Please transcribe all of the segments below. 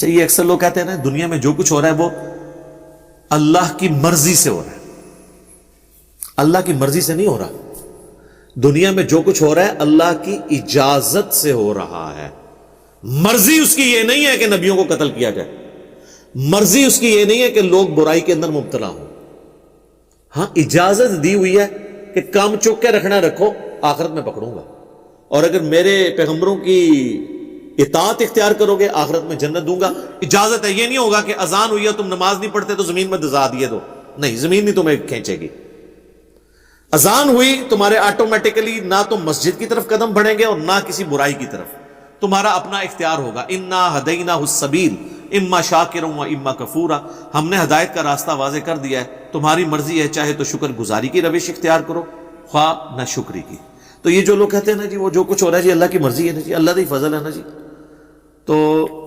اچھا یہ اکثر لوگ کہتے ہیں نا دنیا میں جو کچھ ہو رہا ہے وہ اللہ کی مرضی سے ہو رہا ہے. اللہ کی مرضی سے نہیں ہو رہا. دنیا میں جو کچھ ہو رہا ہے اللہ کی اجازت سے ہو رہا ہے. مرضی اس کی یہ نہیں ہے کہ نبیوں کو قتل کیا جائے. مرضی اس کی یہ نہیں ہے کہ لوگ برائی کے اندر مبتلا ہوں. ہاں اجازت دی ہوئی ہے کہ کام چوک کے رکھنا رکھو, آخرت میں پکڑوں گا. اور اگر میرے پیغمبروں کی اطاعت اختیار کرو گے آخرت میں جنت دوں گا. اجازت ہے, یہ نہیں ہوگا کہ اذان ہوئی ہے تم نماز نہیں پڑھتے تو زمین میں دزا دیے دو. نہیں, زمین نہیں تمہیں کھینچے گی. اذان ہوئی تمہارے آٹومیٹکلی نہ تم مسجد کی طرف قدم بڑھیں گے اور نہ کسی برائی کی طرف. تمہارا اپنا اختیار ہوگا. انا ہدیناہ السبیل اما شاکرا و اما کفورا. ہم نے ہدایت کا راستہ واضح کر دیا ہے, تمہاری مرضی ہے چاہے تو شکر گزاری کی روش اختیار کرو خواہ نہ شکری کی. تو یہ جو لوگ کہتے ہیں نا جی وہ جو کچھ ہو رہا ہے جی اللہ کی مرضی ہے نا جی, اللہ کا ہی فضل ہے نا جی. تو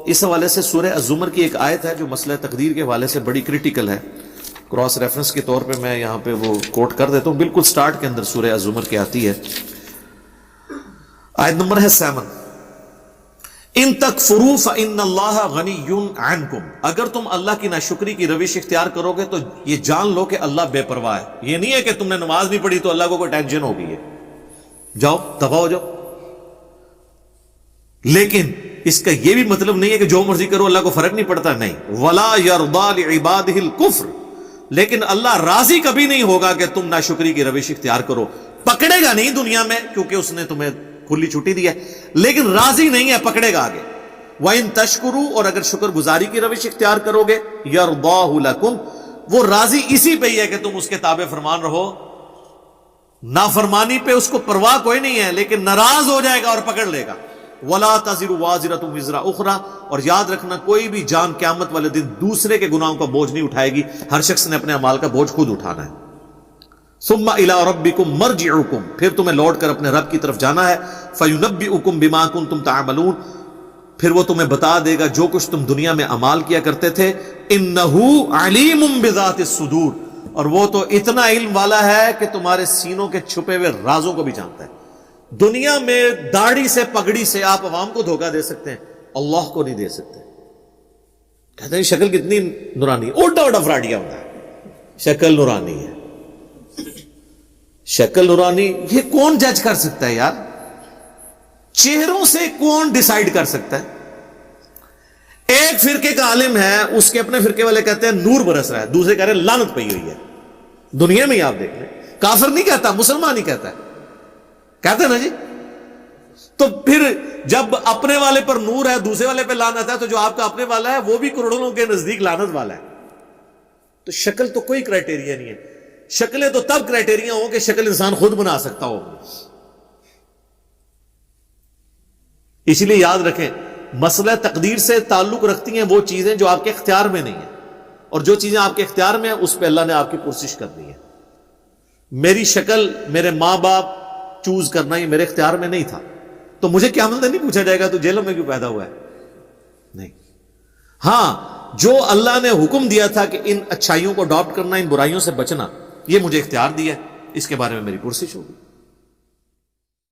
اس حوالے سے سورہ الزمر کی ایک آیت ہے جو مسئلہ تقدیر کے حوالے سے بڑی کریٹیکل ہے. کراس ریفرنس کے طور پہ میں یہاں پہ وہ کوٹ کر دیتا ہوں. بالکل سٹارٹ کے اندر سورہ الزمر کی آتی ہے, آیت نمبر ہے 7. ان تکفروا فان اللہ غنی عنکم. اگر تم اللہ کی ناشکری کی روش اختیار کرو گے تو یہ جان لو کہ اللہ بے پرواہ ہے. یہ نہیں ہے کہ تم نے نماز نہیں پڑھی تو اللہ کو کوئی ٹینشن ہو گئی ہے, جاؤ دفع ہو جاؤ. لیکن اس کا یہ بھی مطلب نہیں ہے کہ جو مرضی کرو اللہ کو فرق نہیں پڑتا. نہیں, ولا یرضی لعبادہ الکفر. لیکن اللہ راضی کبھی نہیں ہوگا کہ تم ناشکری کی روش اختیار کرو. پکڑے گا نہیں دنیا میں کیونکہ اس نے تمہیں کھلی چھٹی دی ہے, لیکن راضی نہیں ہے, پکڑے گا آگے. وَإِن تَشْكُرُوا, اور اگر شکر گزاری کی روش اختیار کرو گے, يَرْضَاهُ لَكُمْ, وہ راضی اسی پہ ہی ہے کہ تم اس کے تابع فرمان رہو. نافرمانی پہ اس کو پرواہ کوئی نہیں ہے, لیکن ناراض ہو جائے گا اور پکڑ لے گا. وَلَا تَزِرُ وَازِرَةٌ وِزْرَ أُخْرَى, اور یاد رکھنا کوئی بھی جان قیامت والے دن دوسرے کے گناہوں کا بوجھ نہیں اٹھائے گی. ہر شخص نے اپنے اعمال کا بوجھ خود اٹھانا ہے. ثم الى ربكم مرجعكم, پھر تمہیں لوٹ کر اپنے رب کی طرف جانا ہے. فينبئكم بما كنتم تعملون, پھر وہ تمہیں بتا دے گا جو کچھ تم دنیا میں اعمال کیا کرتے تھے. انه علیم بذات الصدور, اور وہ تو اتنا علم والا ہے کہ تمہارے سینوں کے چھپے ہوئے رازوں کو بھی جانتا ہے. دنیا میں داڑھی سے پگڑی سے آپ عوام کو دھوکہ دے سکتے ہیں, اللہ کو نہیں دے سکتے. کہتے ہیں شکل کتنی نورانی, الٹا الٹا فراڈیا ہوتا ہے. شکل نورانی ہے, شکل نورانی, یہ کون جج کر سکتا ہے یار؟ چہروں سے کون ڈیسائیڈ کر سکتا ہے؟ ایک فرقے کا عالم ہے, اس کے اپنے فرقے والے کہتے ہیں نور برس رہا ہے, دوسرے کہہ رہے ہیں لعنت پئی ہوئی ہے. دنیا میں ہی آپ دیکھ لیں, کافر نہیں کہتا, مسلمان ہی کہتا ہے, کہتے ہیں نا جی. تو پھر جب اپنے والے پر نور ہے دوسرے والے پہ لعنت ہے, تو جو آپ کا اپنے والا ہے وہ بھی کروڑوں لوگوں کے نزدیک لعنت والا ہے. تو شکل تو کوئی کرائٹیریا نہیں ہے. شکلیں تو تب کرائٹیریا ہوں کہ شکل انسان خود بنا سکتا ہو. اسی لیے یاد رکھیں مسئلہ تقدیر سے تعلق رکھتی ہیں وہ چیزیں جو آپ کے اختیار میں نہیں ہیں, اور جو چیزیں آپ کے اختیار میں ہیں اس پہ اللہ نے آپ کی پرسش کرنی ہے. میری شکل میرے ماں باپ چوز کرنا یہ میرے اختیار میں نہیں تھا, تو مجھے کیا مطلب نہیں پوچھا جائے گا تو جیلوں میں کیوں پیدا ہوا ہے؟ نہیں. ہاں جو اللہ نے حکم دیا تھا کہ ان اچھائیوں کو اڈاپٹ کرنا, ان برائیوں سے بچنا, یہ مجھے اختیار دیا ہے, اس کے بارے میں میری پرسش ہوگی.